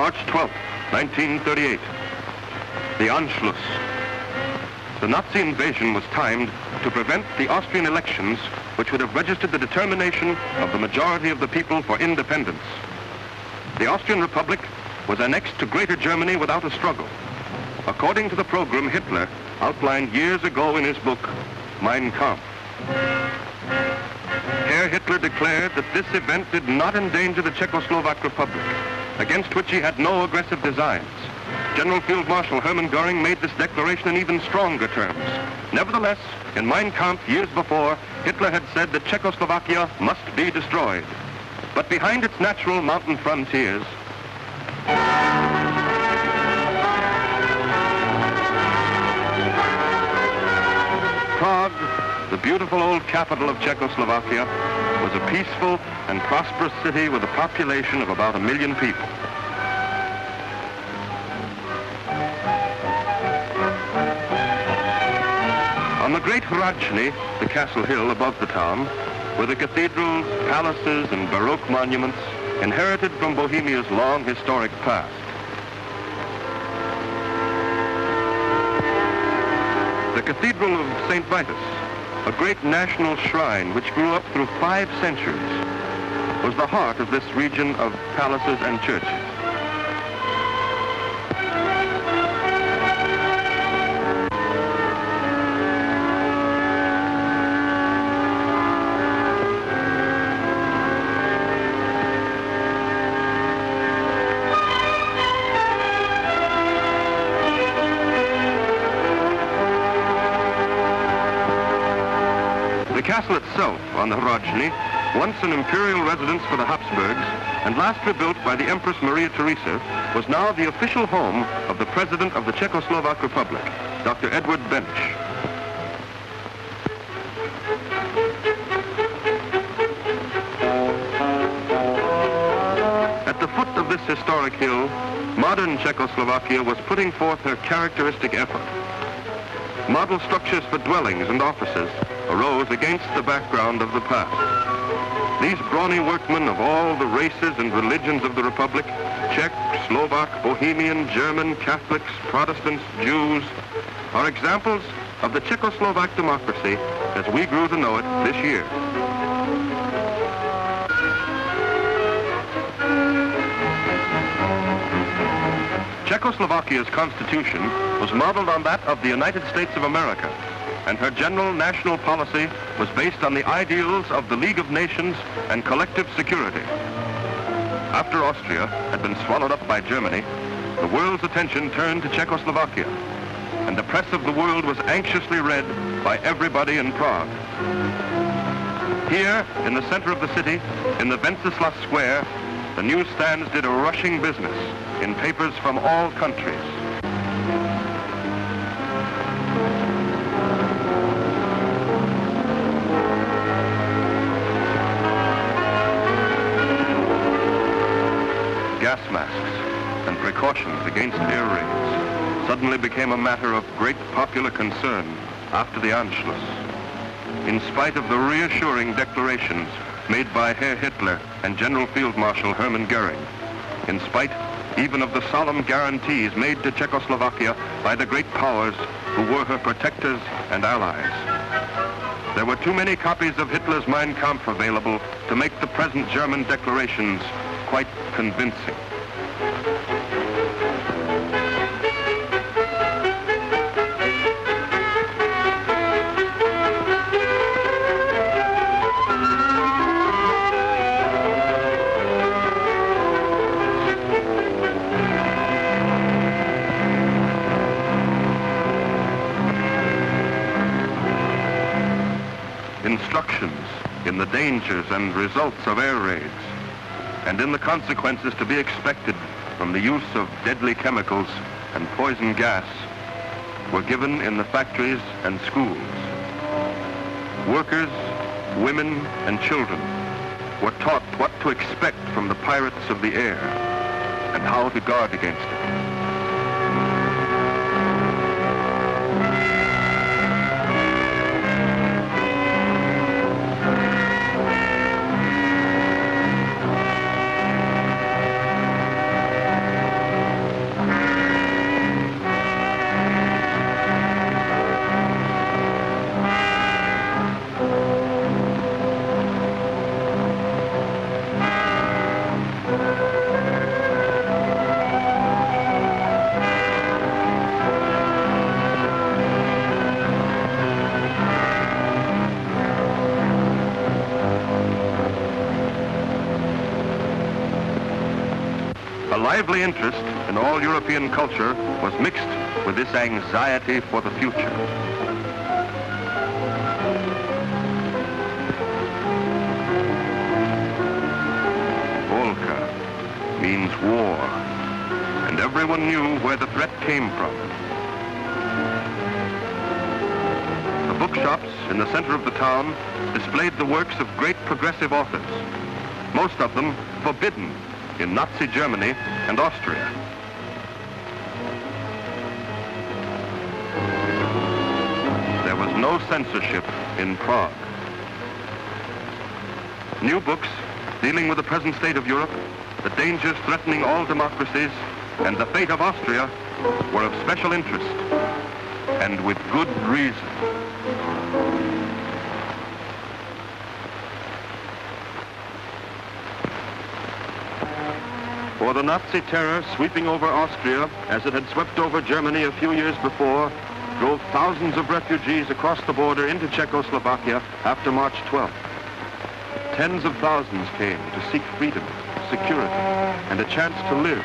March 12, 1938. The Anschluss. The Nazi invasion was timed to prevent the Austrian elections, which would have registered the determination of the majority of the people for independence. The Austrian Republic was annexed to Greater Germany without a struggle, according to the program Hitler outlined years ago in his book, Mein Kampf. Herr Hitler declared that this event did not endanger the Czechoslovak Republic, against which he had no aggressive designs. General Field Marshal Hermann Goering made this declaration in even stronger terms. Nevertheless, in Mein Kampf years before, Hitler had said that Czechoslovakia must be destroyed. But behind its natural mountain frontiers, Prague, the beautiful old capital of Czechoslovakia, was a peaceful and prosperous city with a population of about 1 million people. On the great Hradzhny, the castle hill above the town, were the cathedrals, palaces, and Baroque monuments inherited from Bohemia's long historic past. The Cathedral of St. Vitus, a great national shrine which grew up through 5 centuries, was the heart of this region of palaces and churches. The castle itself on the Hradzhny, once an imperial residence for the Habsburgs and last rebuilt by the Empress Maria Theresa, was now the official home of the President of the Czechoslovak Republic, Dr. Edward Bench. At the foot of this historic hill, modern Czechoslovakia was putting forth her characteristic effort. Model structures for dwellings and offices arose against the background of the past. These brawny workmen of all the races and religions of the Republic, Czech, Slovak, Bohemian, German, Catholics, Protestants, Jews, are examples of the Czechoslovak democracy as we grew to know it this year. Czechoslovakia's constitution was modeled on that of the United States of America, and her general national policy was based on the ideals of the League of Nations and collective security. After Austria had been swallowed up by Germany, the world's attention turned to Czechoslovakia, and the press of the world was anxiously read by everybody in Prague. Here, in the center of the city, in the Wenceslas Square, the newsstands did a rushing business in papers from all countries. Gas masks and precautions against air raids suddenly became a matter of great popular concern after the Anschluss. In spite of the reassuring declarations made by Herr Hitler and General Field Marshal Hermann Goering, in spite even of the solemn guarantees made to Czechoslovakia by the great powers who were her protectors and allies, there were too many copies of Hitler's Mein Kampf available to make the present German declarations quite convincing. Instructions in the dangers and results of air raids, and in the consequences to be expected from the use of deadly chemicals and poison gas, were given in the factories and schools. Workers, women, and children were taught what to expect from the pirates of the air and how to guard against it. lively interest in all European culture was mixed with this anxiety for the future. Volca means war, and everyone knew where the threat came from. The bookshops in the center of the town displayed the works of great progressive authors, most of them forbidden in Nazi Germany and Austria. There was no censorship in Prague. New books dealing with the present state of Europe, the dangers threatening all democracies, and the fate of Austria were of special interest, and with good reason. For the Nazi terror sweeping over Austria, as it had swept over Germany a few years before, drove thousands of refugees across the border into Czechoslovakia after March 12th. Tens of thousands came to seek freedom, security, and a chance to live.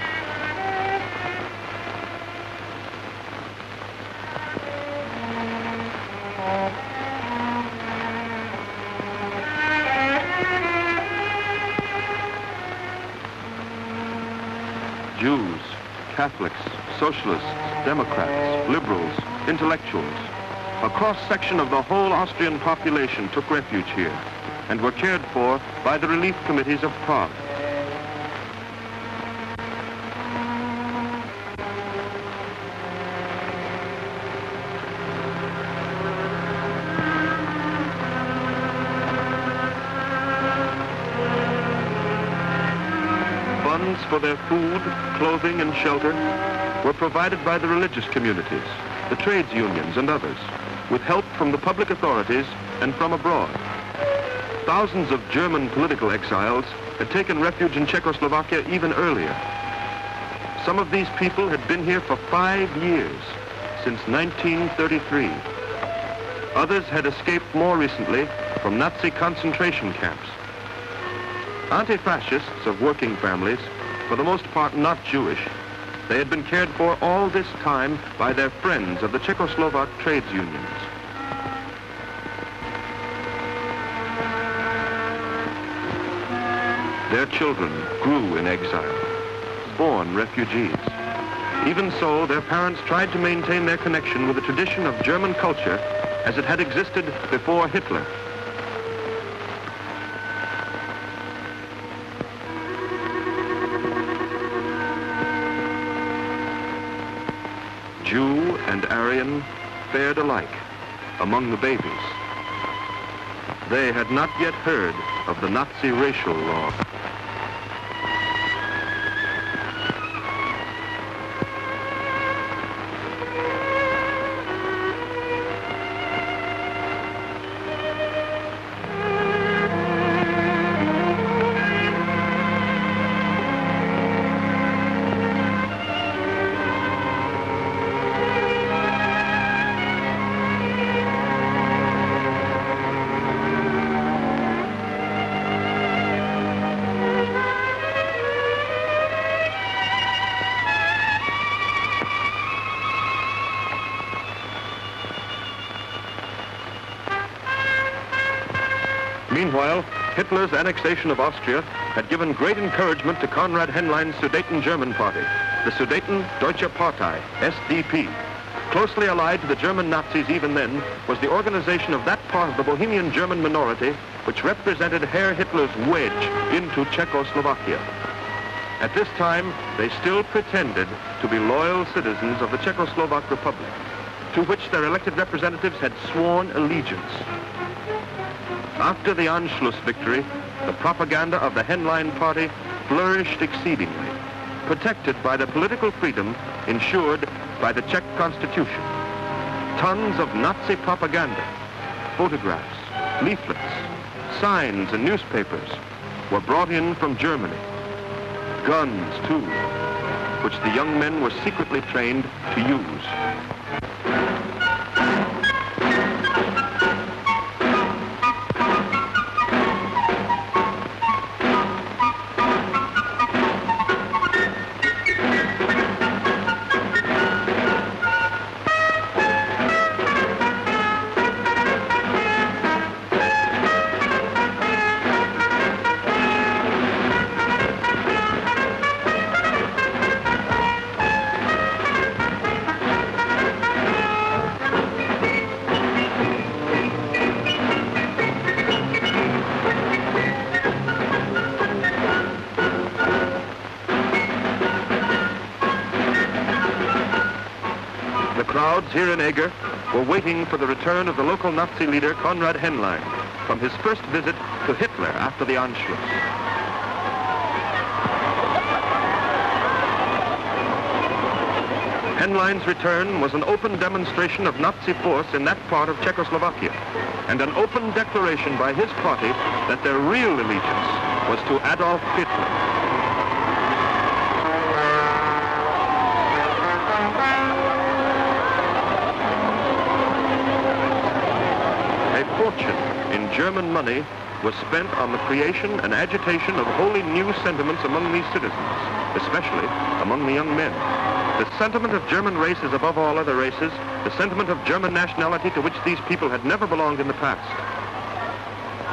Jews, Catholics, socialists, Democrats, liberals, intellectuals. A cross-section of the whole Austrian population took refuge here and were cared for by the relief committees of Prague. Funds for their food, clothing, and shelter were provided by the religious communities, the trades unions, and others, with help from the public authorities and from abroad. Thousands of German political exiles had taken refuge in Czechoslovakia even earlier. Some of these people had been here for 5 years, since 1933. Others had escaped more recently from Nazi concentration camps. Anti-fascists of working families, for the most part not Jewish, they had been cared for all this time by their friends of the Czechoslovak trades unions. Their children grew in exile, born refugees. Even so, their parents tried to maintain their connection with the tradition of German culture as it had existed before Hitler. Jew and Aryan fared alike among the babies. They had not yet heard of the Nazi racial law. Meanwhile, Hitler's annexation of Austria had given great encouragement to Konrad Henlein's Sudeten German party, the Sudeten Deutsche Partei, SDP. Closely allied to the German Nazis even then was the organization of that part of the Bohemian German minority which represented Herr Hitler's wedge into Czechoslovakia. At this time, they still pretended to be loyal citizens of the Czechoslovak Republic, to which their elected representatives had sworn allegiance. After the Anschluss victory, the propaganda of the Henlein party flourished exceedingly, protected by the political freedom ensured by the Czech constitution. Tons of Nazi propaganda, photographs, leaflets, signs, and newspapers were brought in from Germany. Guns, too, which the young men were secretly trained to use. The crowds here in Eger were waiting for the return of the local Nazi leader Konrad Henlein from his first visit to Hitler after the Anschluss. Henlein's return was an open demonstration of Nazi force in that part of Czechoslovakia, and an open declaration by his party that their real allegiance was to Adolf Hitler. A fortune in German money was spent on the creation and agitation of wholly new sentiments among these citizens, especially among the young men. The sentiment of German race is above all other races, the sentiment of German nationality to which these people had never belonged in the past.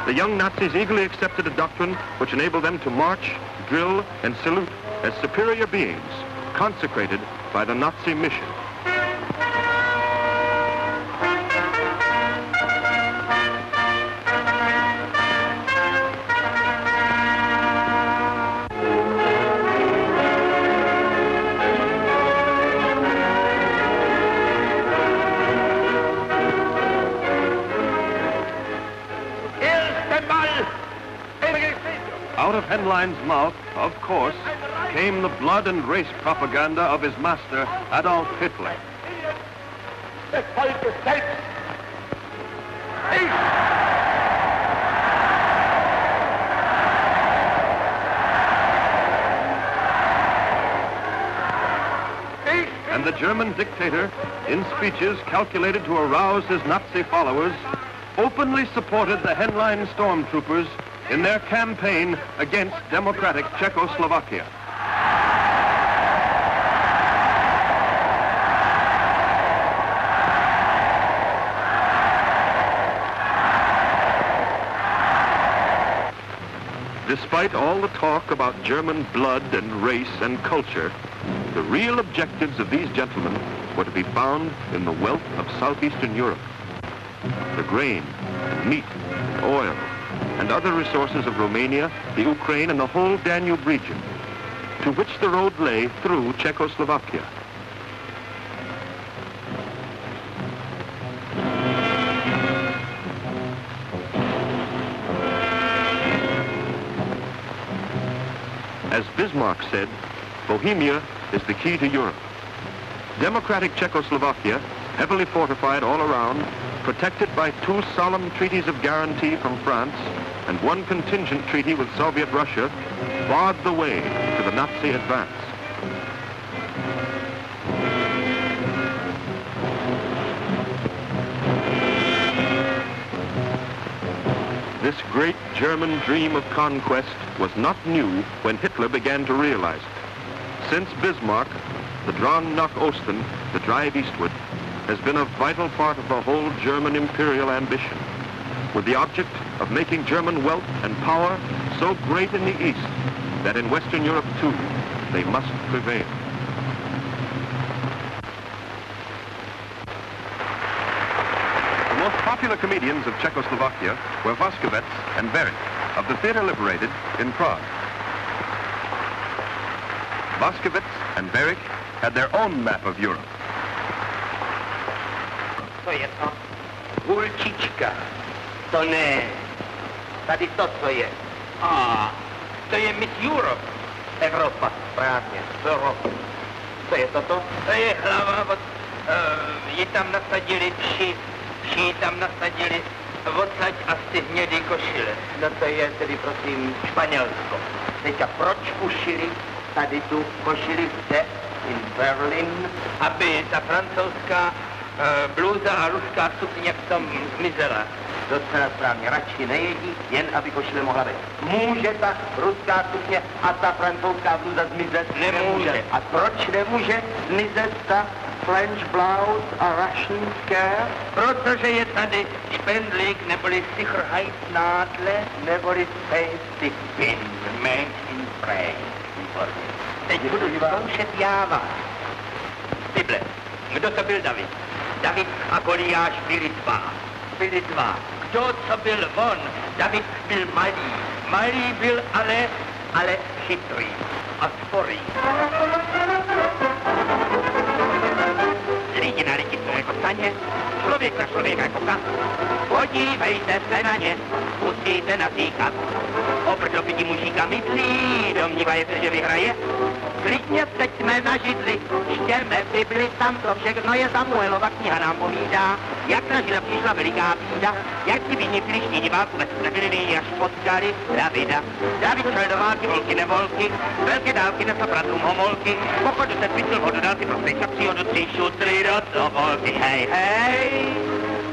The young Nazis eagerly accepted a doctrine which enabled them to march, drill, and salute as superior beings, consecrated by the Nazi mission. Out of Henlein's mouth, of course, came the blood and race propaganda of his master, Adolf Hitler. Des Volkes selbst. And the German dictator, in speeches calculated to arouse his Nazi followers, openly supported the Henlein stormtroopers in their campaign against democratic Czechoslovakia. Despite all the talk about German blood and race and culture, the real objectives of these gentlemen were to be found in the wealth of southeastern Europe. The grain, and meat, and oil, and other resources of Romania, the Ukraine, and the whole Danube region, to which the road lay through Czechoslovakia. As Bismarck said, Bohemia is the key to Europe. Democratic Czechoslovakia, heavily fortified all around, protected by 2 solemn treaties of guarantee from France and 1 contingent treaty with Soviet Russia, barred the way to the Nazi advance. This great German dream of conquest was not new when Hitler began to realize it. Since Bismarck, the Dran nach Osten, the drive eastward, has been a vital part of the whole German imperial ambition, with the object of making German wealth and power so great in the East that in Western Europe, too, they must prevail. The most popular comedians of Czechoslovakia were Vysíláno and Berek, of the Theatre Liberated in Prague. Vysíláno and Berek had their own map of Europe. Co je to? Hulčička. To ne. Tady to, co je. To je Miss Europe. Evropa, správně. Evropa. Co je toto? To je hlava od... ji tam nasadili vši tam nasadili odsaď asi hnědý košile. No to je tedy, prosím, Španělsko. Teďka proč ušili tady tu košili zde in Berlin, aby ta francouzská blůza a ruská sukně v tom zmizela. Docela správně, radši nejedí, jen aby košile mohla být. Může ta ruská sukně a ta francouzská blůza zmizet? Nemůže. A proč nemůže zmizet ta French blouse a Russian skirt? Protože je tady špendlík, neboli Sicherheitsnadle, neboli safety pin, made in France. Teď budu zkoušet já vás. Bible, kdo to byl David? David a Goliáš byli dva. Kdo to byl on? David byl malý. Malý byl ale chytrý a sporý. Lidi na lidi. jako saně, člověk na člověka jako kat. Podívejte se na ně, musíte natýkat. Obr vidí mužíka myslí, domnívaje se, že vyhraje. Klidně teď jsme na židli, čtěme Bibli, tam to všechno je. Samuelova kniha nám povídá, jak na žida přišla veliká bída, jak ti bídní filiští diváku ve Středilí až potkali Davida. David šel do války, volky nevolky, velké dálky nesl bratrům homolky, pochodu se zbytil vodu, dal si prostej čapří hodu, 3 šutry do tobolky. Hej, hej,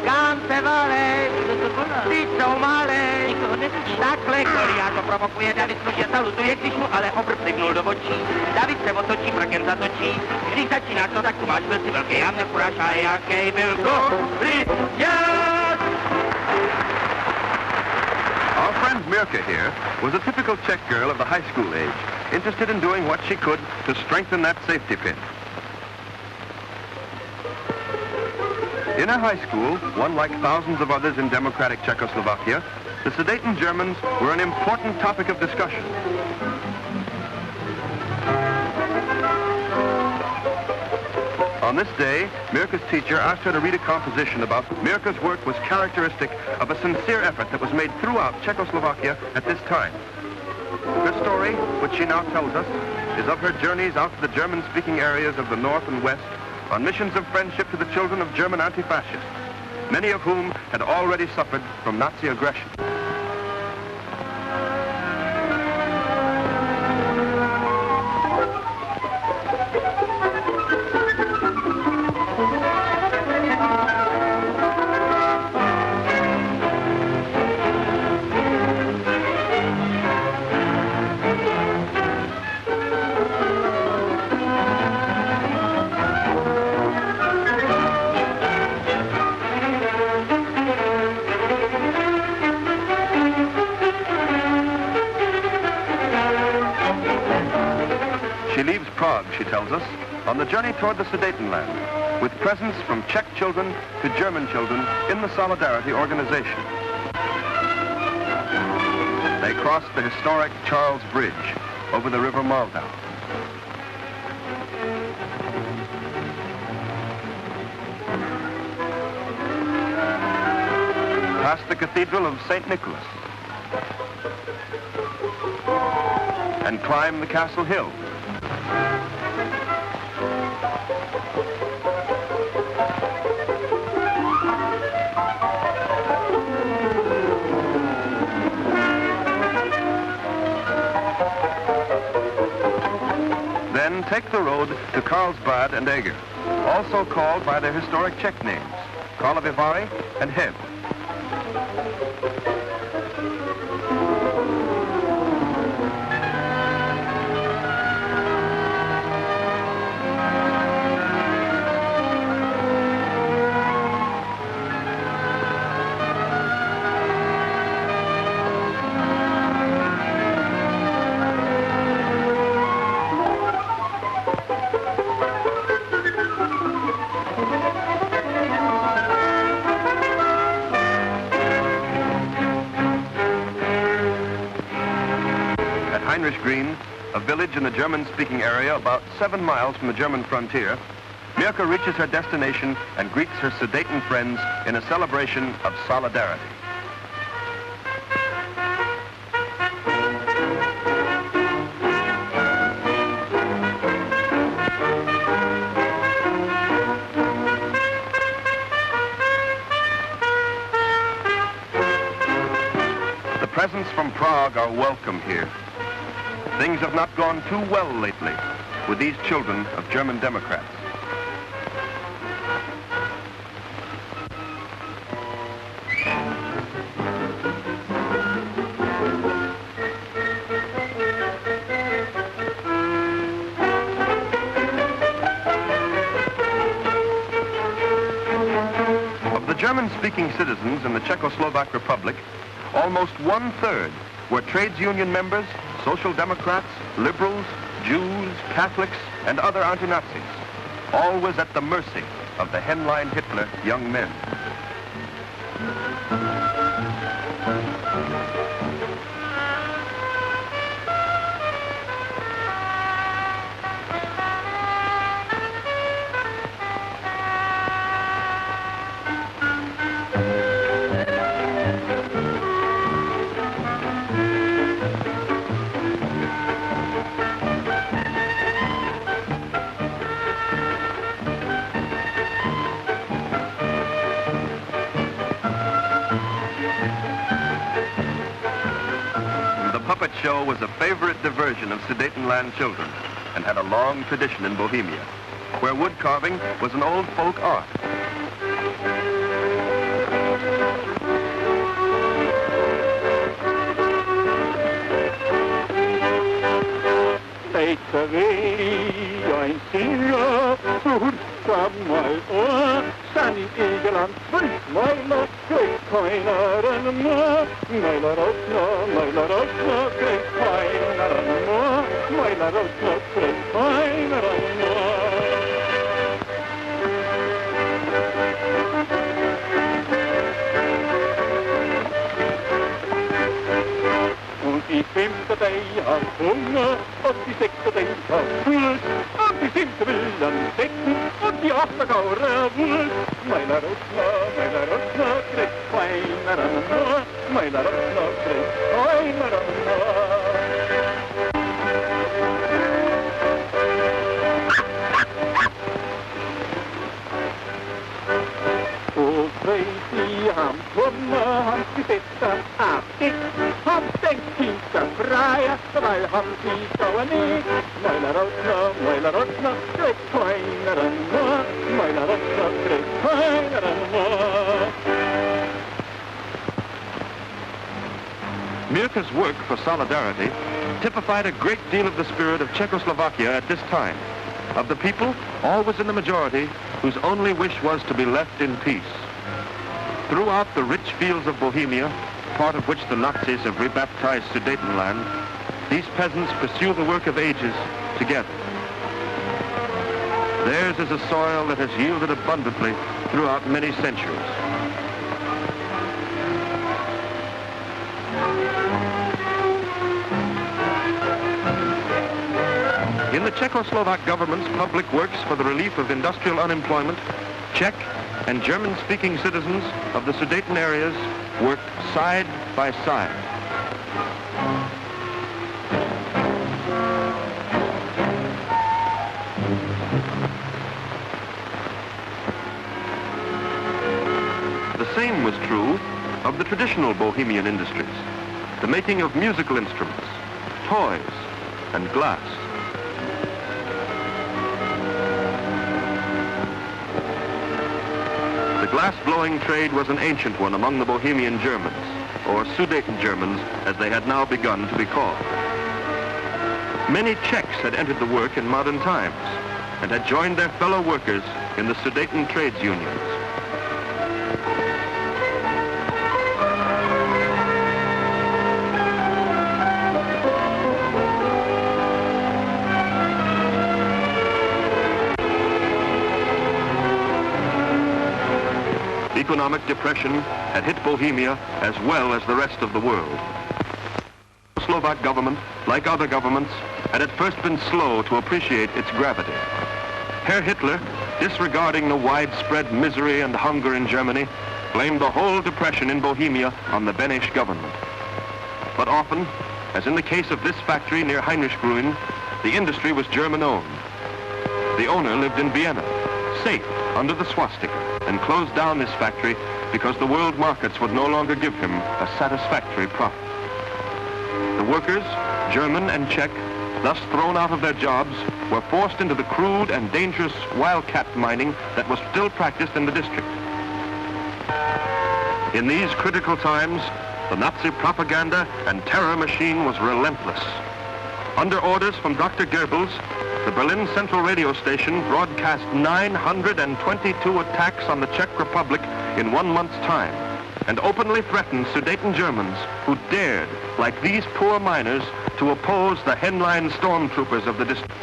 kam se valej, ty jsou malej, takhle Goliát to provokuje, David slušně salutuje, když mu ale obr plivnul do očí. David se otočí, mrakem zatočí, když začínáš to, tak tu máš, byl si velký, já mě kuráš, a jaký byl Goliát. Our friend Mirka here was a typical Czech girl of the high school age, interested in doing what she could to strengthen that safety pin. In her high school, one like thousands of others in democratic Czechoslovakia, the Sudeten Germans were an important topic of discussion. On this day, Mirka's teacher asked her to read a composition about Mirka's work was characteristic of a sincere effort that was made throughout Czechoslovakia at this time. Her story, which she now tells us, is of her journeys out to the German-speaking areas of the North and West on missions of friendship to the children of German anti-fascists, many of whom had already suffered from Nazi aggression. She leaves Prague, she tells us, on the journey toward the Sudetenland, with presents from Czech children to German children in the Solidarity organization. They crossed the historic Charles Bridge over the River Moldau. Past the Cathedral of St. Nicholas and climbed the Castle Hill. Then take the road to Karlsbad and Eger, also called by their historic Czech names, Karlovy Vary and Heb. Green, a village in the German-speaking area about 7 miles from the German frontier, Mirka reaches her destination and greets her Sudeten friends in a celebration of solidarity. The presents from Prague are welcome here. Things have not gone too well lately with these children of German Democrats. Of the German-speaking citizens in the Czechoslovak Republic, almost 1/3 were trades union members, Social Democrats, liberals, Jews, Catholics, and other anti-Nazis, always at the mercy of the Henlein Hitler young men. show was a favorite diversion of Sudetenland children and had a long tradition in Bohemia, where wood carving was an old folk art. Die fünfte Day hat Hunger und die sechste Day hat Puls und die siebte will dann Secken und die achte Gaure Wulst. Meine Rotna, kriegt keiner an nur, meine Rotna, kriegt keiner an nur. Oh, die haben Hunger, haben die Beste abgekriegt. Haben den Kinker freier, weil haben sie sauer nicht. Meine Rotna, kriegt keiner an nur, meine Rotna, kriegt keiner an nur. Mirka's work for solidarity typified a great deal of the spirit of Czechoslovakia at this time, of the people, always in the majority, whose only wish was to be left in peace. Throughout the rich fields of Bohemia, part of which the Nazis have rebaptized Sudetenland, these peasants pursue the work of ages together. Theirs is a soil that has yielded abundantly throughout many centuries. In the Czechoslovak government's public works for the relief of industrial unemployment, Czech and German-speaking citizens of the Sudeten areas worked side by side. The same was true of the traditional Bohemian industries, the making of musical instruments, toys, and glass. The glass-blowing trade was an ancient one among the Bohemian Germans, or Sudeten Germans, as they had now begun to be called. Many Czechs had entered the work in modern times and had joined their fellow workers in the Sudeten trades unions. Economic depression had hit Bohemia as well as the rest of the world. The Slovak government, like other governments, had at first been slow to appreciate its gravity. Herr Hitler, disregarding the widespread misery and hunger in Germany, blamed the whole depression in Bohemia on the Beneš government. But often, as in the case of this factory near Heinrichsgrün, the industry was German-owned. The owner lived in Vienna, safe under the swastika, and closed down this factory because the world markets would no longer give him a satisfactory profit. The workers, German and Czech, thus thrown out of their jobs, were forced into the crude and dangerous wildcat mining that was still practiced in the district. In these critical times, the Nazi propaganda and terror machine was relentless. Under orders from Dr. Goebbels, the Berlin Central Radio Station broadcast 922 attacks on the Czech Republic in 1 month's time, and openly threatened Sudeten Germans who dared, like these poor miners, to oppose the Henlein stormtroopers of the district.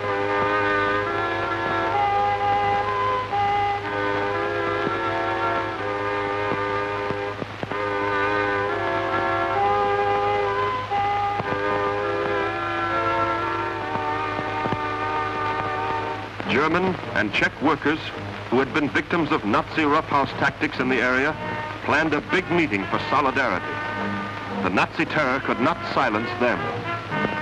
German and Czech workers who had been victims of Nazi roughhouse tactics in the area planned a big meeting for solidarity. The Nazi terror could not silence them.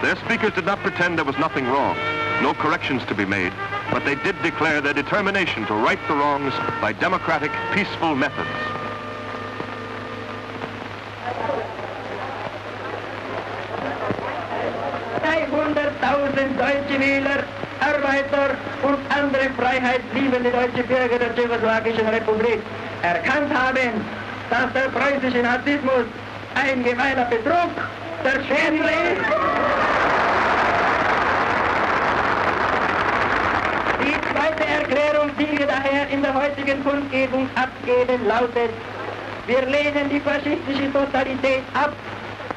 Their speakers did not pretend there was nothing wrong, no corrections to be made, but they did declare their determination to right the wrongs by democratic, peaceful methods. 100.000 deutsche Wähler, Arbeiter und andere freiheitsliebende deutsche Bürger der Tschechoslowakischen Republik erkannt haben, dass der preußische Nazismus ein gemeiner Betrug, der Schwindel ist. Die zweite Erklärung, die wir daher in der heutigen Kundgebung abgeben, lautet: Wir lehnen die faschistische Totalität ab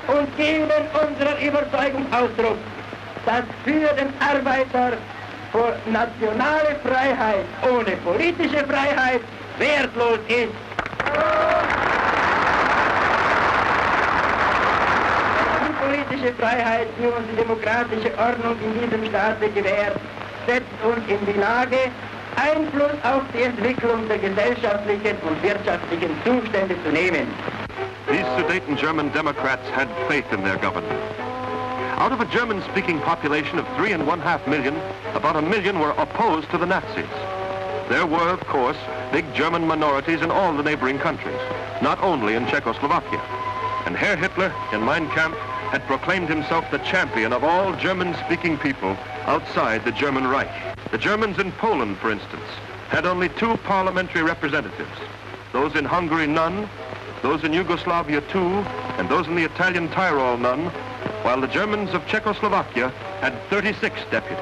und geben unserer Überzeugung Ausdruck, dass für den Arbeiter nationale Freiheit ohne politische Freiheit wertlos ist. Die politische Freiheit, die uns die demokratische Ordnung in diesem Staate gewährt, setzt uns in die Lage, Einfluss auf die Entwicklung der gesellschaftlichen und wirtschaftlichen Zustände zu nehmen. These Sudeten German Democrats had faith in their government. Out of a German-speaking population of 3.5 million, about 1 million were opposed to the Nazis. There were, of course, big German minorities in all the neighboring countries, not only in Czechoslovakia. And Herr Hitler, in Mein Kampf, had proclaimed himself the champion of all German-speaking people outside the German Reich. The Germans in Poland, for instance, had only 2 parliamentary representatives. Those in Hungary, none. Those in Yugoslavia, 2. And those in the Italian Tyrol, none. While the Germans of Czechoslovakia had 36 deputies.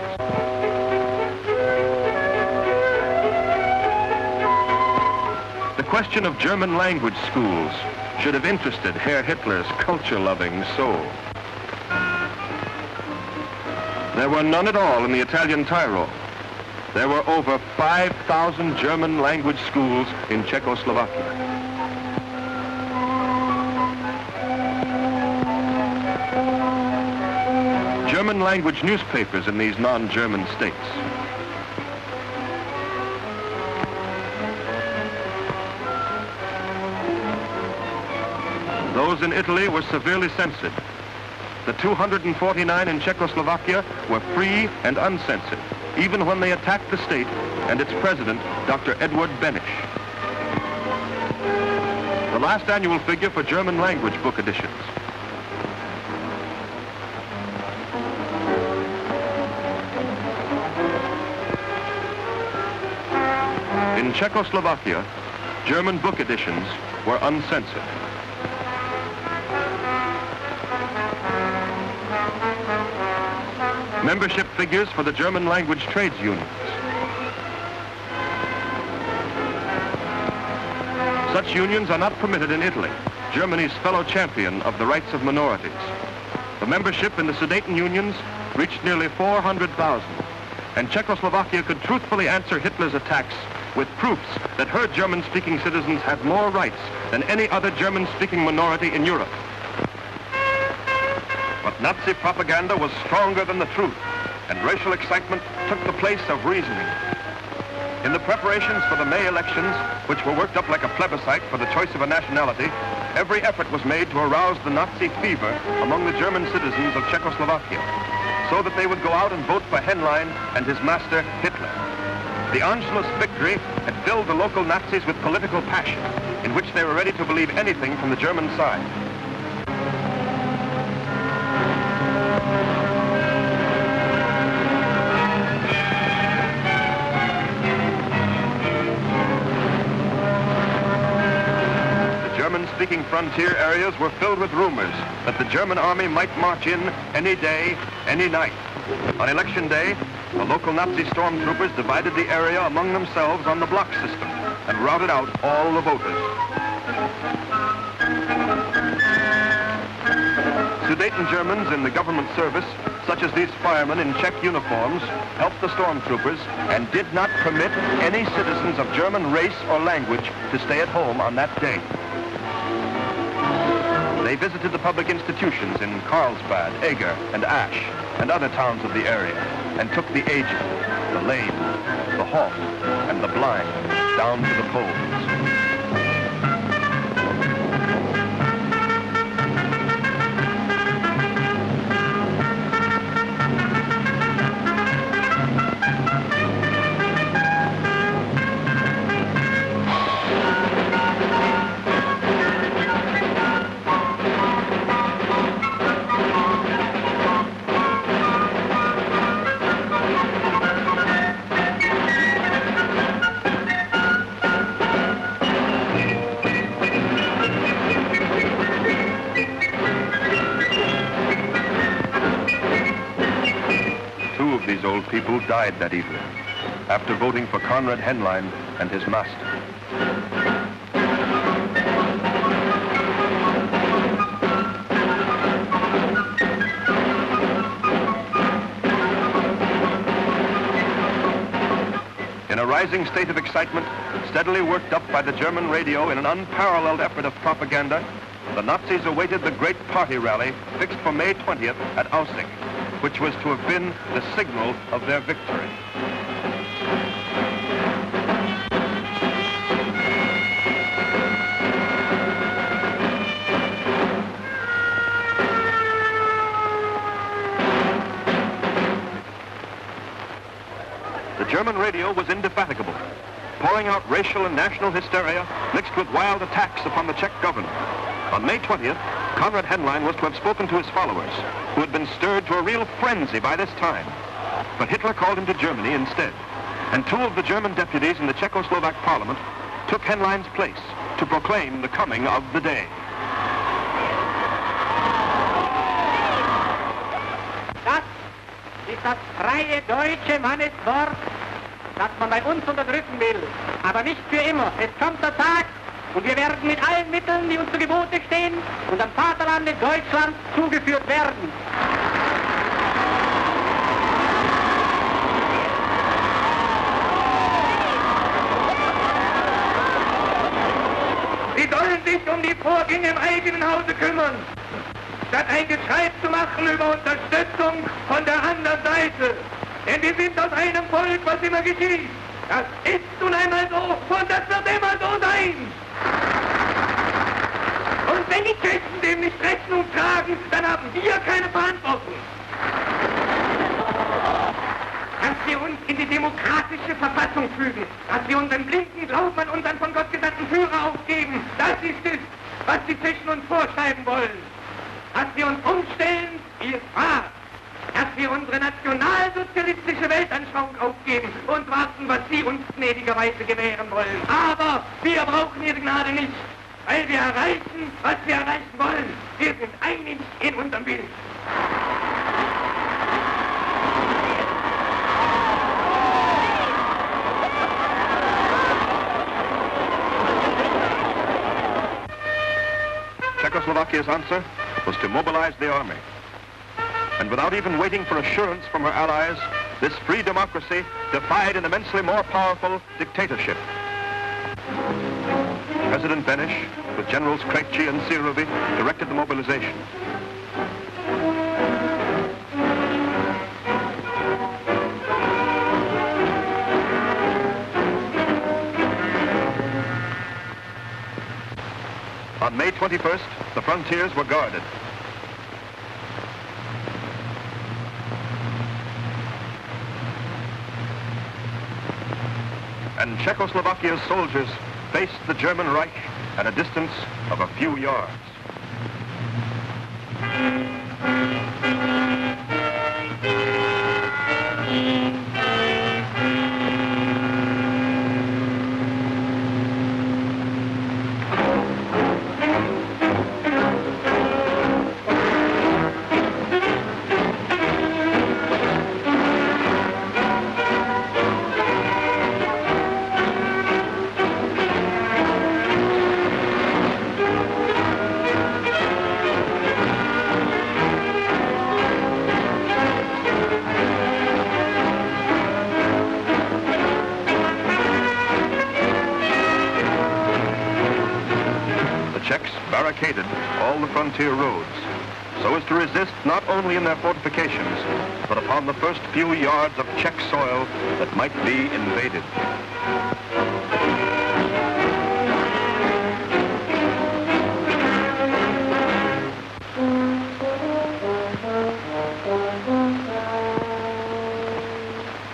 The question of German language schools should have interested Herr Hitler's culture-loving soul. There were none at all in the Italian Tyrol. There were over 5,000 German language schools in Czechoslovakia. German language newspapers in these non-German states. Those in Italy were severely censored. The 249 in Czechoslovakia were free and uncensored, even when they attacked the state and its president, Dr. Edward Benisch. The last annual figure for German language book editions. In Czechoslovakia, German book editions were uncensored. Membership figures for the German language trades unions. Such unions are not permitted in Italy, Germany's fellow champion of the rights of minorities. The membership in the Sudeten unions reached nearly 400,000, and Czechoslovakia could truthfully answer Hitler's attacks with proofs that her German-speaking citizens had more rights than any other German-speaking minority in Europe. But Nazi propaganda was stronger than the truth, and racial excitement took the place of reasoning. In the preparations for the May elections, which were worked up like a plebiscite for the choice of a nationality, every effort was made to arouse the Nazi fever among the German citizens of Czechoslovakia, so that they would go out and vote for Henlein and his master, Hitler. The Anschluss victory had filled the local Nazis with political passion, in which they were ready to believe anything from the German side. The German-speaking frontier areas were filled with rumors that the German army might march in any day, any night. On election day, the local Nazi stormtroopers divided the area among themselves on the block system and routed out all the voters. Sudeten Germans in the government service, such as these firemen in Czech uniforms, helped the stormtroopers and did not permit any citizens of German race or language to stay at home on that day. They visited the public institutions in Carlsbad, Eger, and Asch, and other towns of the area, and took the aged, the lame, the halt, and the blind down to the polls. old people died that evening after voting for Konrad Henlein and his master. In a rising state of excitement, steadily worked up by the German radio in an unparalleled effort of propaganda, the Nazis awaited the great party rally fixed for May 20th at Aussig, which was to have been the signal of their victory. The German radio was indefatigable, pouring out racial and national hysteria mixed with wild attacks upon the Czech government. On May 20th, Konrad Henlein was to have spoken to his followers, who had been stirred to a real frenzy by this time. But Hitler called him to Germany instead, and two of the German deputies in the Czechoslovak parliament took Henlein's place to proclaim the coming of the day. Das ist das freie deutsche Manneswort, das man bei uns unterdrücken will, aber nicht für immer. Es kommt der Tag, und wir werden mit allen Mitteln, die uns zu Gebote stehen, unserem Vaterlande Deutschland zugeführt werden. Sie sollen sich um die Vorgänge im eigenen Hause kümmern, statt ein Geschrei zu machen über Unterstützung von der anderen Seite. Denn wir sind aus einem Volk, was immer geschieht. Das ist nun einmal so und das wird immer so sein. Und wenn die Tschechen dem nicht Rechnung tragen, dann haben wir keine Verantwortung. Dass wir uns in die demokratische Verfassung fügen, dass wir unseren blinden Glauben an unseren von Gott gesandten Führer aufgeben, das ist es, was die Tschechen uns vorschreiben wollen. Dass wir uns umstellen, wie es war. Dass wir unsere nationalsozialistische Weltanschauung aufgeben und warten, was sie uns gnädigerweise gewähren wollen. Aber wir brauchen ihre Gnade nicht, weil wir erreichen, was wir erreichen wollen. Wir sind einig in unserem Willen. Czechoslovakia's answer was to mobilize the army. And without even waiting for assurance from her allies, this free democracy defied an immensely more powerful dictatorship. President Benish, with Generals Krejci and Sirovi, directed the mobilization. On May 21st, the frontiers were guarded. And Czechoslovakia's soldiers faced the German Reich at a distance of a few yards. Barricaded all the frontier roads so as to resist not only in their fortifications, but upon the first few yards of Czech soil that might be invaded.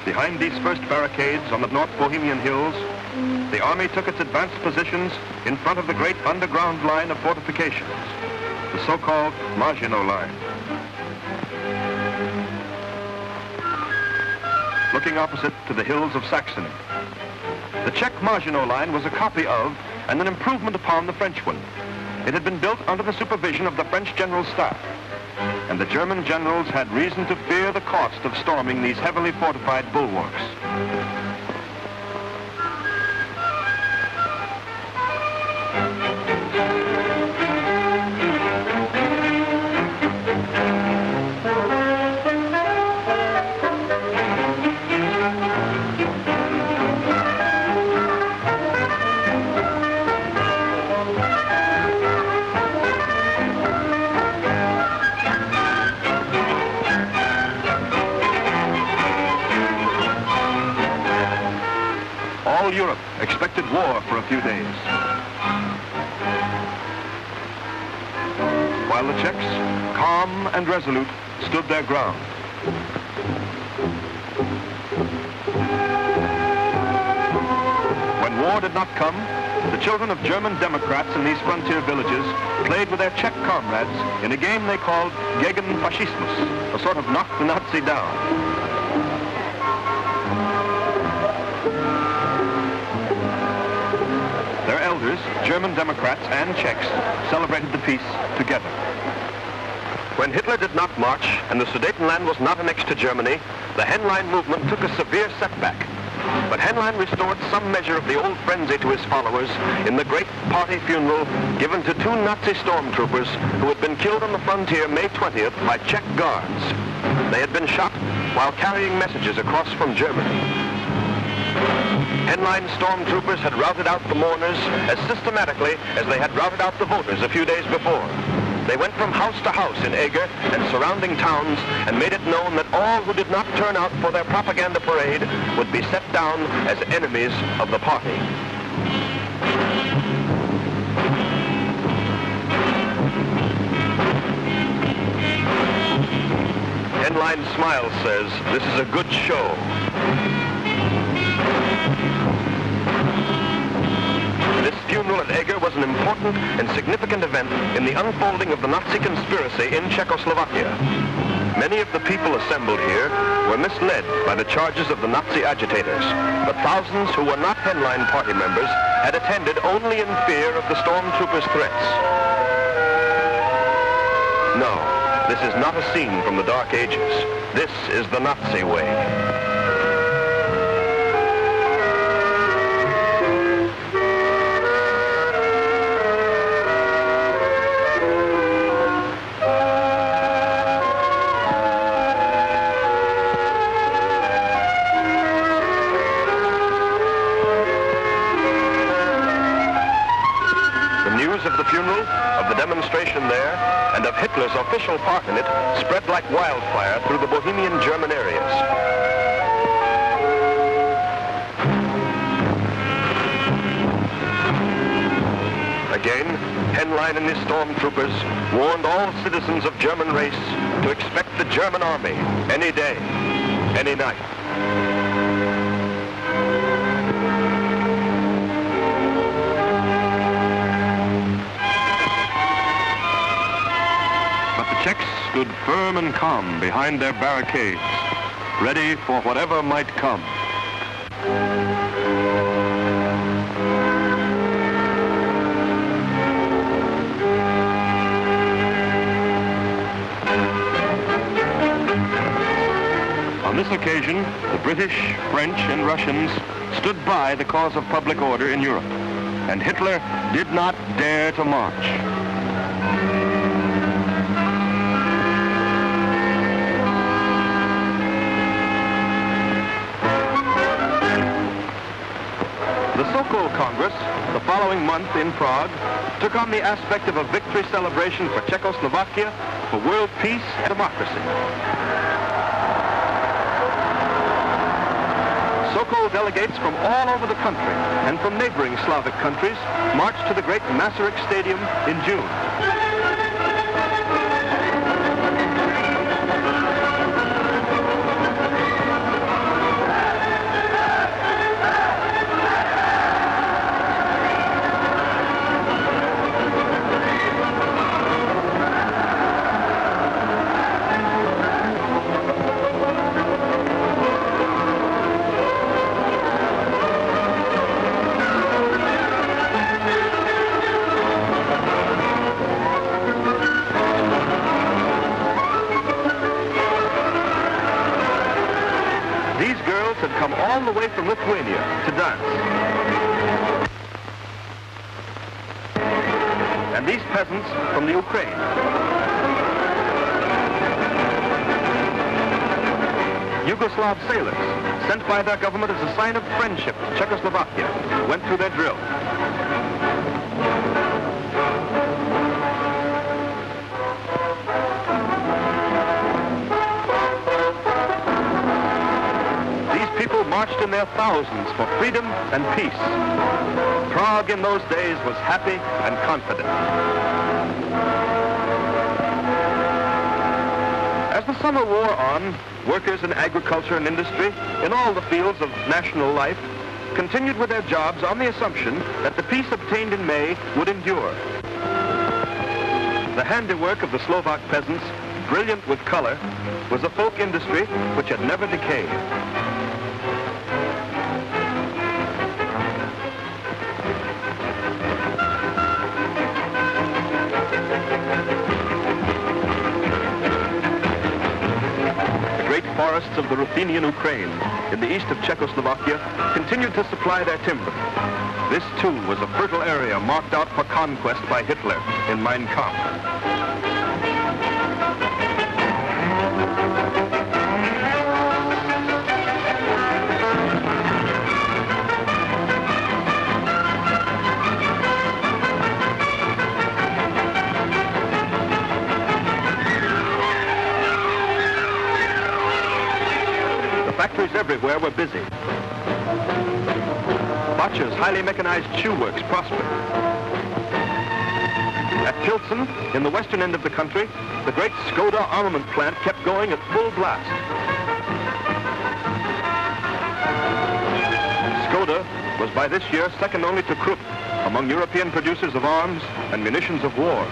Behind these first barricades on the North Bohemian hills, the army took its advanced positions in front of the great underground line of fortifications, the so-called Maginot Line. Looking opposite to the hills of Saxony. The Czech Maginot Line was a copy of and an improvement upon the French one. It had been built under the supervision of the French General Staff. and the German generals had reason to fear the cost of storming these heavily fortified bulwarks. Europe expected war for a few days. While the Czechs, calm and resolute, stood their ground. When war did not come, the children of German Democrats in these frontier villages played with their Czech comrades in a game they called Gegen Faschismus, a sort of knock the Nazi down. Their elders, German Democrats and Czechs, celebrated the peace together. When Hitler did not march and the Sudetenland was not annexed to Germany, the Henlein movement took a severe setback. But Henlein restored some measure of the old frenzy to his followers in the great party funeral given to two Nazi stormtroopers who had been killed on the frontier May 20th by Czech guards. They had been shot while carrying messages across from Germany. Henlein stormtroopers had routed out the mourners as systematically as they had routed out the voters a few days before. They went from house to house in Eger and surrounding towns and made it known that all who did not turn out for their propaganda parade would be set down as enemies of the party. Henlein Smile says, "This is a good show." This funeral at Eger was an important and significant event in the unfolding of the Nazi conspiracy in Czechoslovakia. Many of the people assembled here were misled by the charges of the Nazi agitators, but thousands who were not Henlein party members had attended only in fear of the stormtroopers' threats. No, this is not a scene from the Dark Ages. This is the Nazi way. Of the funeral, of the demonstration there, and of Hitler's official part in it spread like wildfire through the Bohemian German areas. Again, Henlein and his stormtroopers warned all citizens of German race to expect the German army any day, any night. Czechs stood firm and calm behind their barricades, ready for whatever might come. On this occasion, the British, French, and Russians stood by the cause of public order in Europe, and Hitler did not dare to march. The Sokol Congress, the following month in Prague, took on the aspect of a victory celebration for Czechoslovakia, for world peace and democracy. Sokol delegates from all over the country and from neighboring Slavic countries marched to the great Masaryk Stadium in June. the way from Lithuania to dance. And these peasants from the Ukraine. Yugoslav sailors, sent by their government as a sign of friendship to Czechoslovakia, went through their drill. These people marched in their thousands for freedom and peace. Prague in those days was happy and confident. As the summer wore on, workers in agriculture and industry, in all the fields of national life, continued with their jobs on the assumption that the peace obtained in May would endure. The handiwork of the Slovak peasants, brilliant with color, was a folk industry which had never decayed. Forests of the Ruthenian Ukraine in the east of Czechoslovakia continued to supply their timber. This too was a fertile area marked out for conquest by Hitler in Mein Kampf. Factories everywhere were busy. Botcher's highly mechanized shoe works prospered. At Pilsen, in the western end of the country, the great Skoda armament plant kept going at full blast. Skoda was by this year second only to Krupp among European producers of arms and munitions of war.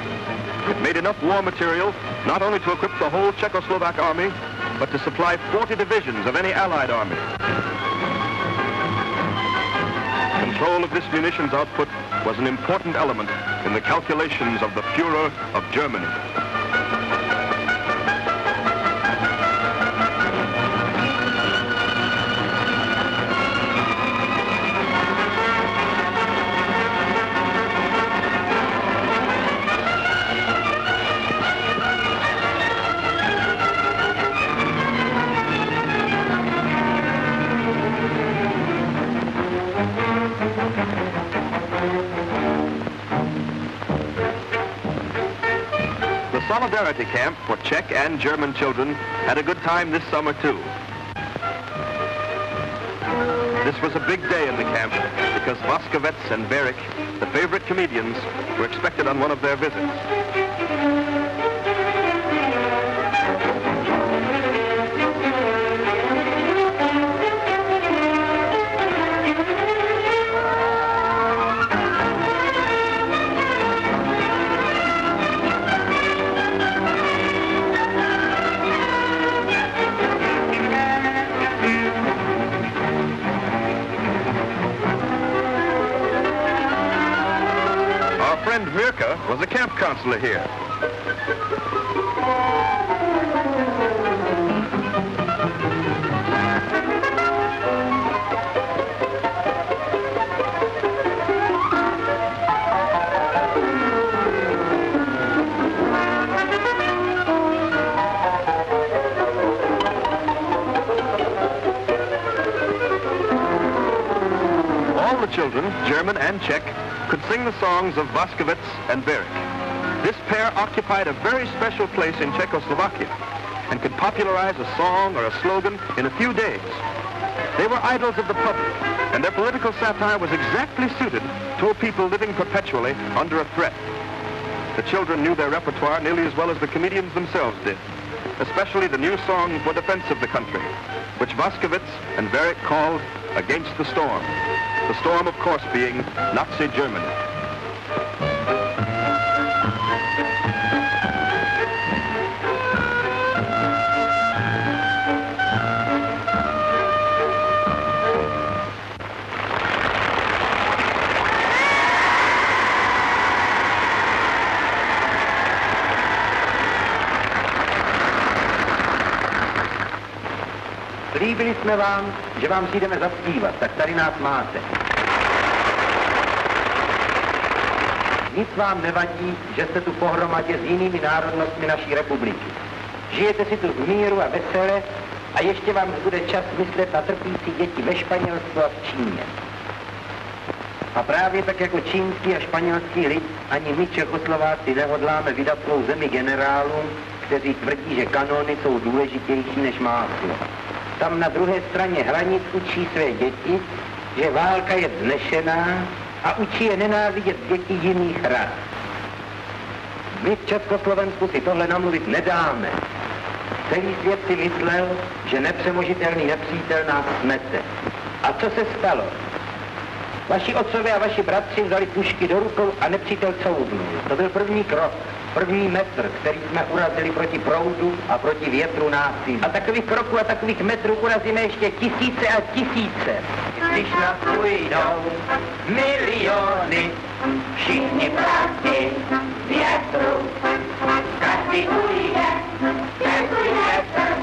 It made enough war material not only to equip the whole Czechoslovak army, but to supply 40 divisions of any Allied army. Control of this munitions output was an important element in the calculations of the Führer of Germany. Solidarity camp for Czech and German children had a good time this summer too. This was a big day in the camp because Vysíláno and Berik, the favorite comedians, were expected on one of their visits. Was a camp counselor here. All the children, German and Czech, could sing the songs of Vysíláno and Berik. This pair occupied a very special place in Czechoslovakia and could popularize a song or a slogan in a few days. They were idols of the public, and their political satire was exactly suited to a people living perpetually under a threat. The children knew their repertoire nearly as well as the comedians themselves did, especially the new song for defense of the country, which Vysíláno and Berik called Against the Storm. The storm, of course, being Nazi Germany. Slíbili jsme vám, že vám přijdeme zaspívat, tak tady nás máte. Nic vám nevadí, že jste tu pohromadě s jinými národnostmi naší republiky. Žijete si tu v míru a vesele a ještě vám bude čas myslet na trpící děti ve Španělsku a v Číně. A právě tak jako čínský a španělský lid, ani my Čechoslováci nehodláme vydat svou zemi generálům, kteří tvrdí, že kanóny jsou důležitější než máslo. Tam na druhé straně hranic učí své děti, že válka je vznešená a učí je nenávidět děti jiných ras. My v Československu si tohle namluvit nedáme. Celý svět si myslel, že nepřemožitelný nepřítel nás smete. A co se stalo? Vaši otcové a vaši bratři vzali pušky do rukou a nepřítel couvnul. To byl první krok, první metr, který jsme urazili proti proudu a proti větru násilí. A takových kroků a takových metrů urazíme ještě tisíce a tisíce. Když nás ujdou miliony, všichni proti větru, každý ujde, každý metr,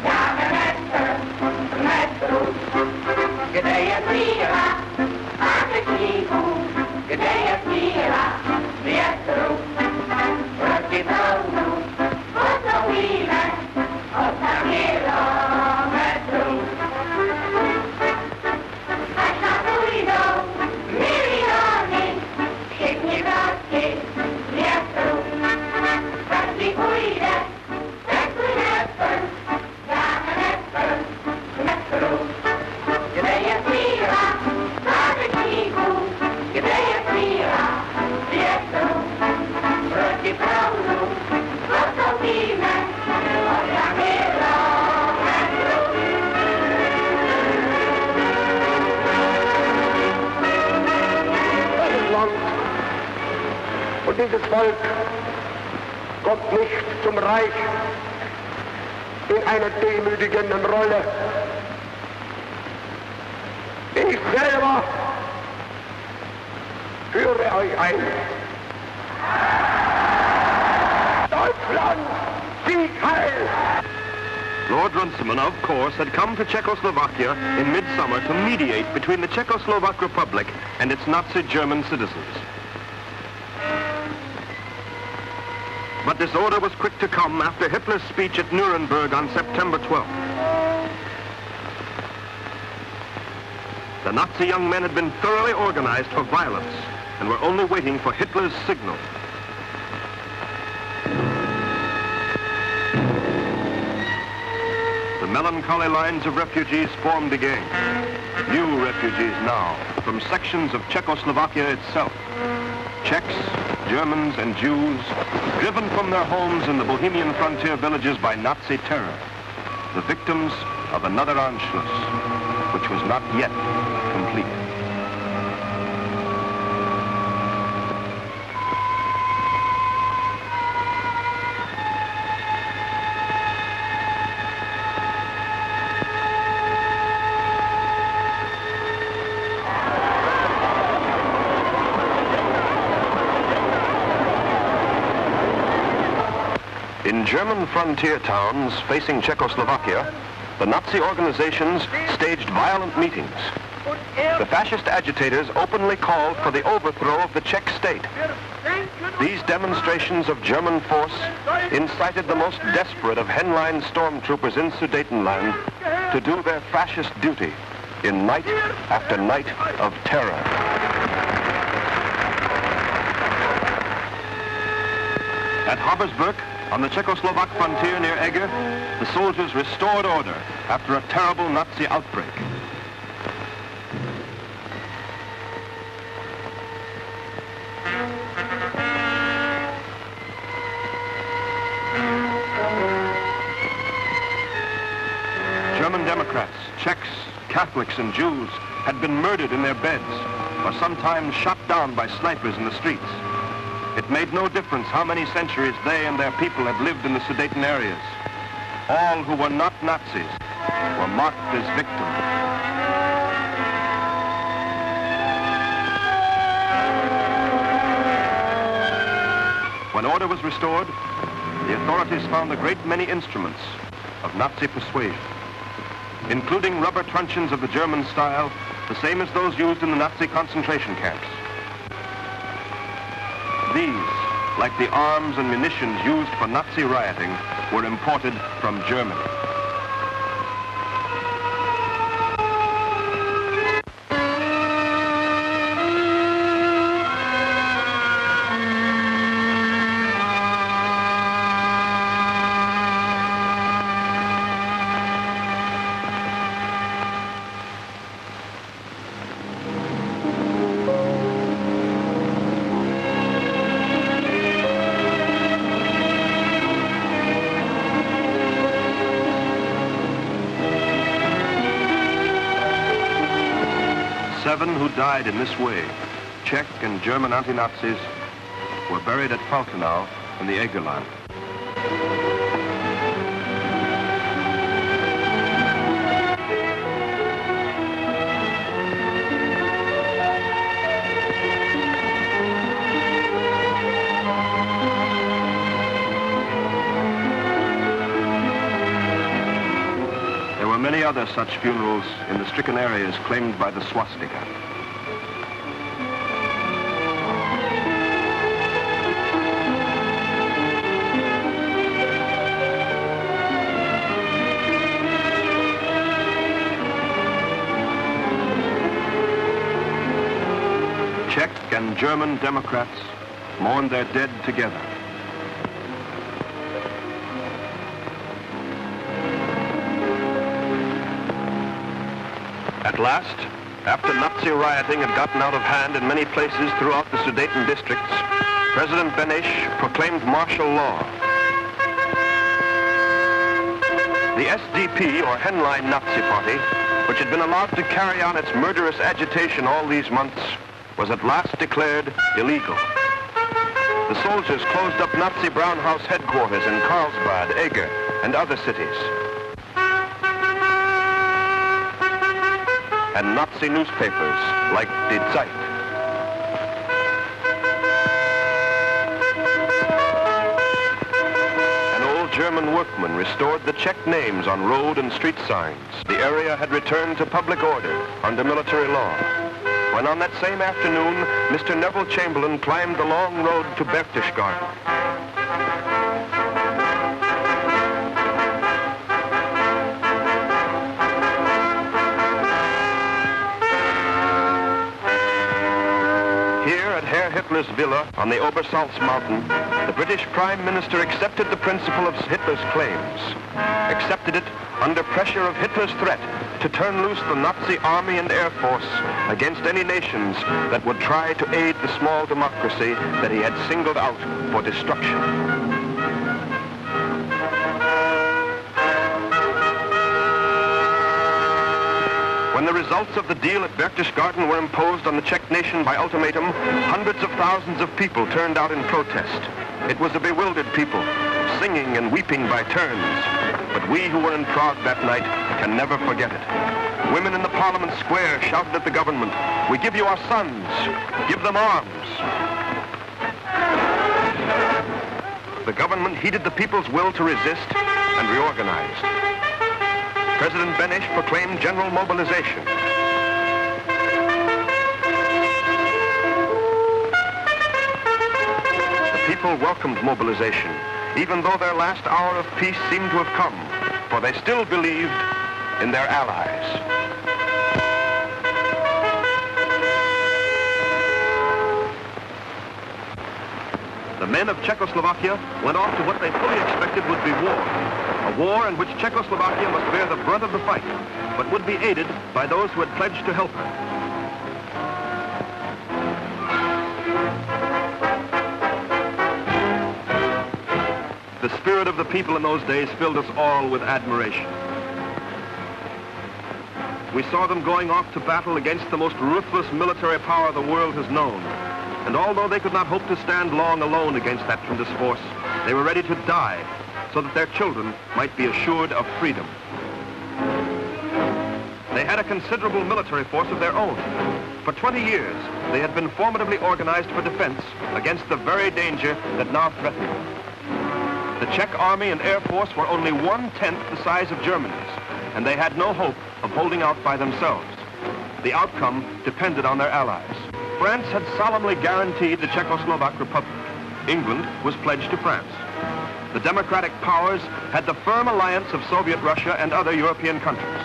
dáme metr, metru, kde je síla átečníků, kde je síla větru, proti proudu postoupíme od kilometru. Až nás ujdou miliony, všichni proti větru, každý ujde, každý metr, dáme metr, metru, kde je síla átečníků, kde je síla větru, proti proudu postoupíme od kilometru. Dieses Land und dieses Volk kommt nicht zum Reich in einer demütigenden Rolle. Ich selber führe euch ein. Deutschland, Sieg heil! Lord Runciman, of course, had come to Czechoslovakia in midsummer to mediate between the Czechoslovak Republic and its Nazi German citizens. But this order was quick to come after Hitler's speech at Nuremberg on September 12th. The Nazi young men had been thoroughly organized for violence and were only waiting for Hitler's signal. The melancholy lines of refugees formed again. New refugees now from sections of Czechoslovakia itself. Czechs, Germans, and Jews, driven from their homes in the Bohemian frontier villages by Nazi terror. The victims of another Anschluss, which was not yet complete. In German frontier towns facing Czechoslovakia, the Nazi organizations staged violent meetings. The fascist agitators openly called for the overthrow of the Czech state. These demonstrations of German force incited the most desperate of Henlein stormtroopers in Sudetenland to do their fascist duty in night after night of terror. At Habsburg, on the Czechoslovak frontier near Eger, the soldiers restored order after a terrible Nazi outbreak. German Democrats, Czechs, Catholics, and Jews had been murdered in their beds or sometimes shot down by snipers in the streets. It made no difference how many centuries they and their people had lived in the Sudeten areas. All who were not Nazis were marked as victims. When order was restored, the authorities found a great many instruments of Nazi persuasion. including rubber truncheons of the German style, the same as those used in the Nazi concentration camps. These, like the arms and munitions used for Nazi rioting, were imported from Germany. Seven who died in this way, Czech and German anti-Nazis, were buried at Falkenau in the Egerland. There were many other such funerals in the stricken areas claimed by the swastika. Czech and German Democrats mourned their dead together. At last, after Nazi rioting had gotten out of hand in many places throughout the Sudeten districts, President Beneš proclaimed martial law. The SDP, or Henlein Nazi Party, which had been allowed to carry on its murderous agitation all these months, was at last declared illegal. The soldiers closed up Nazi Brown House headquarters in Karlsbad, Eger, and other cities. And Nazi newspapers like Die Zeit. An old German workman restored the Czech names on road and street signs. The area had returned to public order under military law. When on that same afternoon, Mr. Neville Chamberlain climbed the long road to Berchtesgaden. Hitler's villa on the Obersalz mountain, the British Prime Minister accepted the principle of Hitler's claims, accepted it under pressure of Hitler's threat to turn loose the Nazi army and air force against any nations that would try to aid the small democracy that he had singled out for destruction. When the results of the deal at Berchtesgaden were imposed on the Czech nation by ultimatum, hundreds of thousands of people turned out in protest. It was a bewildered people, singing and weeping by turns. But we who were in Prague that night can never forget it. Women in the Parliament Square shouted at the government, "We give you our sons, give them arms." The government heeded the people's will to resist and reorganized. President Beneš proclaimed general mobilization. The people welcomed mobilization, even though their last hour of peace seemed to have come, for they still believed in their allies. The men of Czechoslovakia went off to what they fully expected would be war. A war in which Czechoslovakia must bear the brunt of the fight, but would be aided by those who had pledged to help her. The spirit of the people in those days filled us all with admiration. We saw them going off to battle against the most ruthless military power the world has known. And although they could not hope to stand long alone against that tremendous force, they were ready to die so that their children might be assured of freedom. They had a considerable military force of their own. For 20 years, they had been formidably organized for defense against the very danger that now threatened them. The Czech army and air force were only 1/10 the size of Germany's, and they had no hope of holding out by themselves. The outcome depended on their allies. France had solemnly guaranteed the Czechoslovak Republic. England was pledged to France. The democratic powers had the firm alliance of Soviet Russia and other European countries.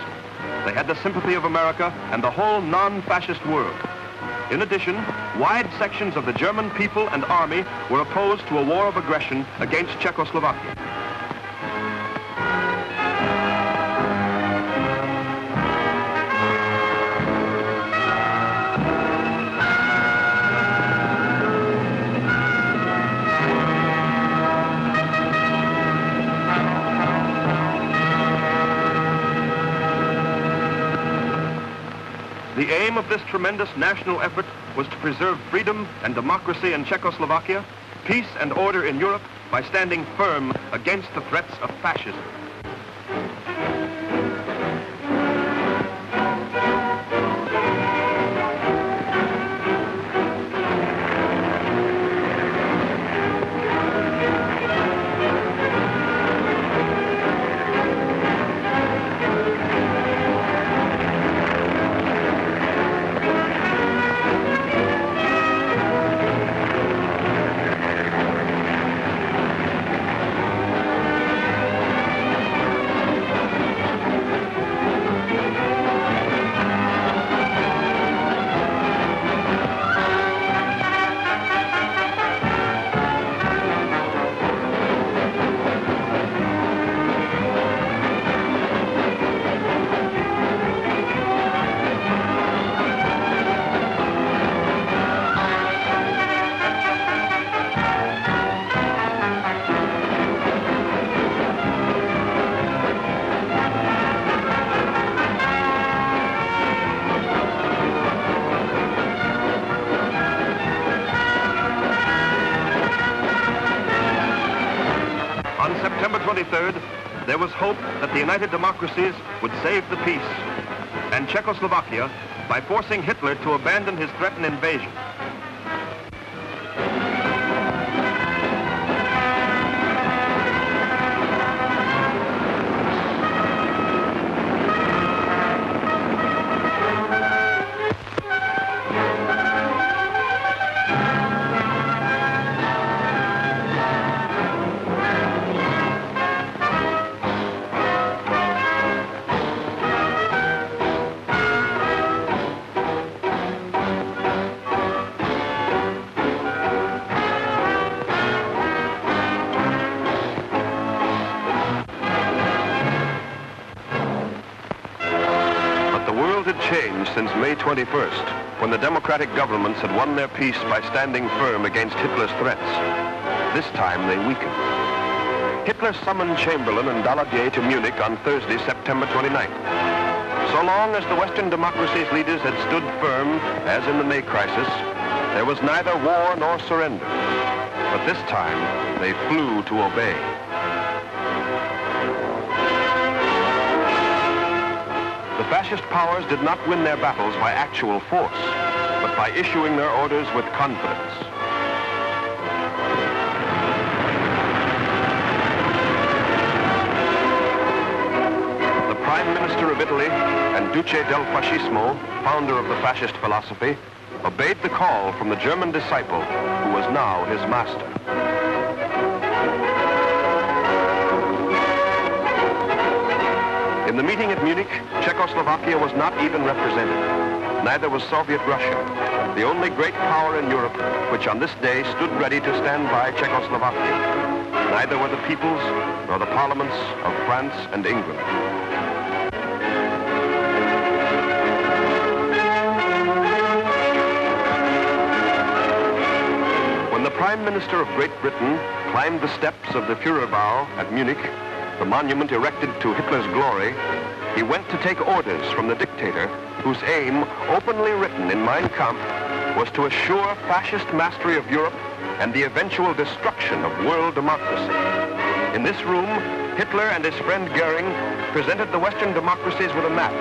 They had the sympathy of America and the whole non-fascist world. In addition, wide sections of the German people and army were opposed to a war of aggression against Czechoslovakia. The aim of this tremendous national effort was to preserve freedom and democracy in Czechoslovakia, peace and order in Europe by standing firm against the threats of fascism. September 23rd, there was hope that the United Democracies would save the peace, and Czechoslovakia by forcing Hitler to abandon his threatened invasion. Changed since May 21st, when the democratic governments had won their peace by standing firm against Hitler's threats. This time they weakened. Hitler summoned Chamberlain and Daladier to Munich on Thursday, September 29th. So long as the Western democracies' leaders had stood firm, as in the May crisis, there was neither war nor surrender. But this time, they flew to obey. The fascist powers did not win their battles by actual force, but by issuing their orders with confidence. The Prime Minister of Italy and Duce del Fascismo, founder of the fascist philosophy, obeyed the call from the German disciple who was now his master. In the meeting at Munich, Czechoslovakia was not even represented. Neither was Soviet Russia, the only great power in Europe which on this day stood ready to stand by Czechoslovakia. Neither were the peoples nor the parliaments of France and England. When the Prime Minister of Great Britain climbed the steps of the Führerbau at Munich, the monument erected to Hitler's glory, he went to take orders from the dictator whose aim, openly written in Mein Kampf, was to assure fascist mastery of Europe and the eventual destruction of world democracy. In this room, Hitler and his friend Goering presented the Western democracies with a map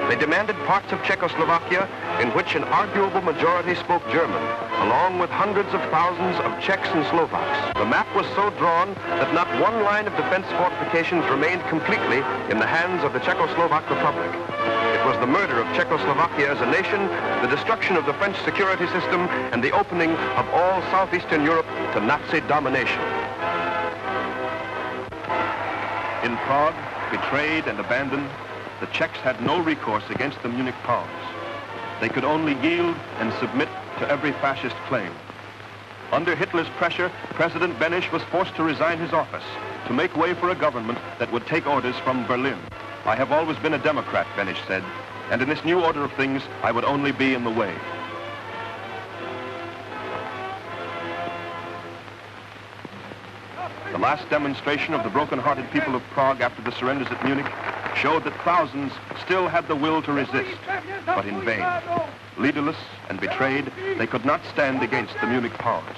They demanded parts of Czechoslovakia in which an arguable majority spoke German, along with hundreds of thousands of Czechs and Slovaks. The map was so drawn that not one line of defense fortifications remained completely in the hands of the Czechoslovak Republic. It was the murder of Czechoslovakia as a nation, the destruction of the French security system, and the opening of all southeastern Europe to Nazi domination. In Prague, betrayed and abandoned, the Czechs had no recourse against the Munich powers. They could only yield and submit to every fascist claim. Under Hitler's pressure, President Beneš was forced to resign his office to make way for a government that would take orders from Berlin. I have always been a Democrat, Beneš said, and in this new order of things, I would only be in the way. The last demonstration of the broken-hearted people of Prague after the surrenders at Munich showed that thousands still had the will to resist, but in vain. Leaderless and betrayed, they could not stand against the Munich powers.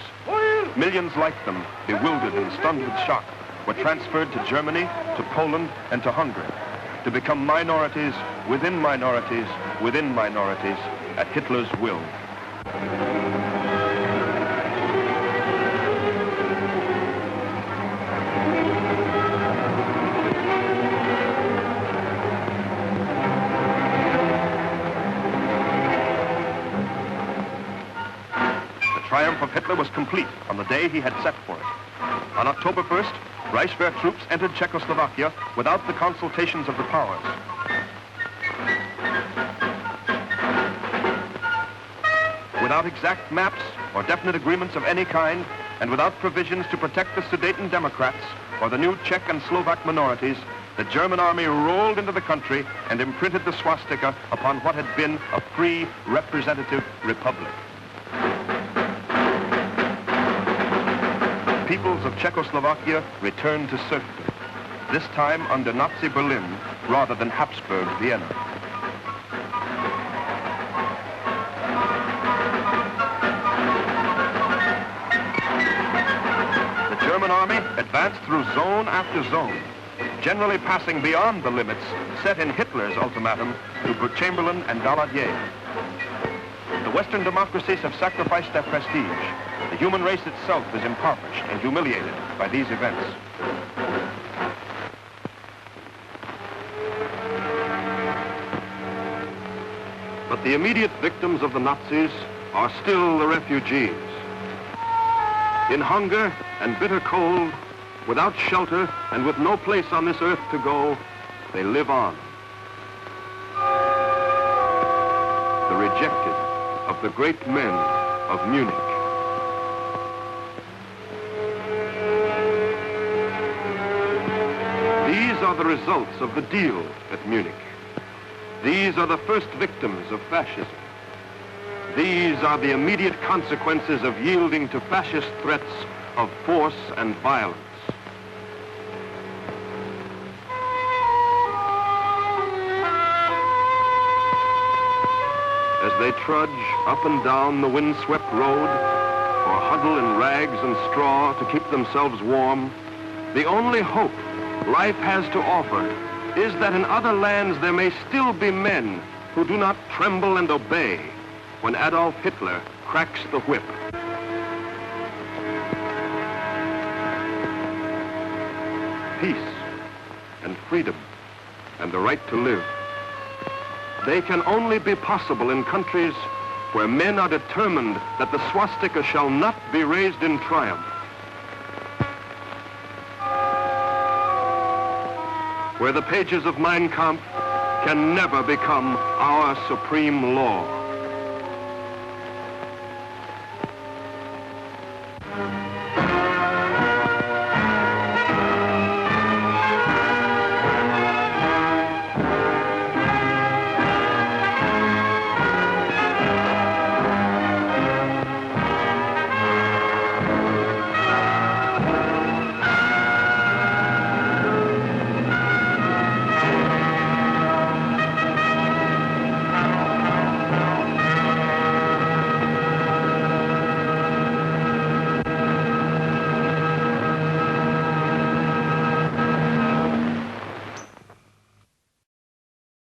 Millions like them, bewildered and stunned with shock, were transferred to Germany, to Poland, and to Hungary, to become minorities within minorities within minorities at Hitler's will. The triumph of Hitler was complete on the day he had set for it. On October 1st, Reichswehr troops entered Czechoslovakia without the consultations of the powers. Without exact maps or definite agreements of any kind, and without provisions to protect the Sudeten Democrats or the new Czech and Slovak minorities, the German army rolled into the country and imprinted the swastika upon what had been a free, representative republic. Peoples of Czechoslovakia returned to serfdom, this time under Nazi Berlin rather than Habsburg Vienna. The German army advanced through zone after zone, generally passing beyond the limits set in Hitler's ultimatum to Chamberlain and Daladier. The Western democracies have sacrificed their prestige. The human race itself is impoverished and humiliated by these events. But the immediate victims of the Nazis are still the refugees. In hunger and bitter cold, without shelter and with no place on this earth to go, they live on. The rejected of the great men of Munich. These are the results of the deal at Munich. These are the first victims of fascism. These are the immediate consequences of yielding to fascist threats of force and violence. As they trudge up and down the windswept road, or huddle in rags and straw to keep themselves warm, the only hope life has to offer is that in other lands there may still be men who do not tremble and obey when Adolf Hitler cracks the whip. Peace and freedom and the right to live, they can only be possible in countries where men are determined that the swastika shall not be raised in triumph. Where the pages of Mein Kampf can never become our supreme law.